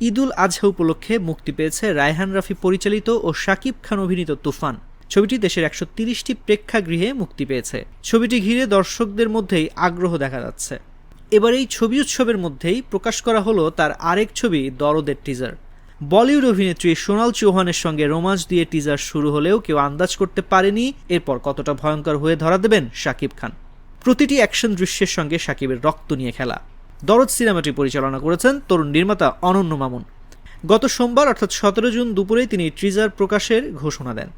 ঈদুল আজহা উপলক্ষে মুক্তি পেয়েছে রায়হান রাফি পরিচালিত ও শাকিব খান অভিনীত তুফান। ছবিটি দেশের ১৩০টি প্রেক্ষাগৃহে মুক্তি পেয়েছে। ছবিটি ঘিরে দর্শকদের মধ্যেই আগ্রহ দেখা যাচ্ছে। এবার এই ছবি উৎসবের মধ্যেই প্রকাশ করা হলো তার আরেক ছবি দরদের টিজার। বলিউড অভিনেত্রী সোনাল চৌহানের সঙ্গে রোমাঞ্চ দিয়ে টিজার শুরু হলেও কেউ আন্দাজ করতে পারেনি এরপর কতটা ভয়ঙ্কর হয়ে ধরা দেবেন শাকিব খান। প্রতিটি অ্যাকশন দৃশ্যের সঙ্গে শাকিবের রক্ত নিয়ে খেলা। দরদ সিনেমাটি পরিচালনা করেছেন তরুণ নির্মাতা অনন্য মামুন। গত সোমবার অর্থাৎ ১৭ জুন দুপুরেই তিনি টিজার প্রকাশের ঘোষণা দেন।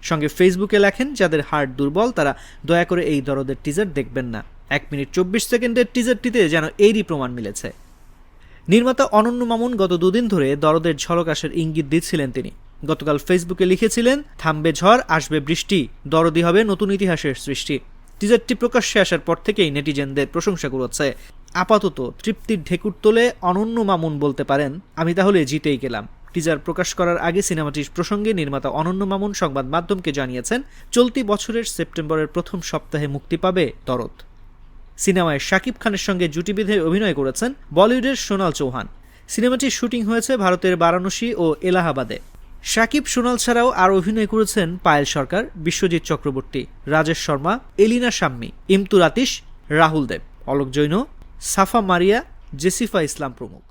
সঙ্গে ফেসবুকে লেখেন, যাদের হার্ট দুর্বল তারা দয়া করে এই দরদের টিজার দেখবেন না। ১ মিনিট ২৪ সেকেন্ডের টিজারটিতে যেন এরই প্রমাণ মিলেছে। নির্মাতা অনন্য মামুন গত দুদিন ধরে দরদের ঝলক আসার ইঙ্গিত দিচ্ছিলেন তিনি। গতকাল ফেসবুকে লিখেছিলেন, থামবে ঝড়, আসবে বৃষ্টি, দরদি হবে নতুন ইতিহাসের সৃষ্টি। টিজারটি প্রকাশ্যে আসার পর থেকেই নেটিজেনদের প্রশংসা কুড়োচ্ছে। আপাতত তৃপ্তির ঢেকুর তোলে অনন্য মামুন বলতে পারেন, আমি তাহলে জিতেই গেলাম। টিজার প্রকাশ করার আগে সিনেমাটির প্রসঙ্গে নির্মাতা অনন্য মামুন সংবাদ মাধ্যমকে জানিয়েছেন, চলতি বছরের সেপ্টেম্বরের প্রথম সপ্তাহে মুক্তি পাবে দরদ। সিনেমায় শাকিব খানের সঙ্গে জুটি বেঁধে অভিনয় করেছেন বলিউডের সোনাল চৌহান। সিনেমাটির শুটিং হয়েছে ভারতের বারাণসী ও এলাহাবাদে। শাকিব সোনাল ছাড়াও আর অভিনয় করেছেন পায়েল সরকার, বিশ্বজিৎ চক্রবর্তী, রাজেশ শর্মা, এলিনা শাম্মী, ইমতুর আতিশ, রাহুল দেব, অলোক জৈন, সাফা মারিয়া, জেসিফা ইসলাম প্রমুখ।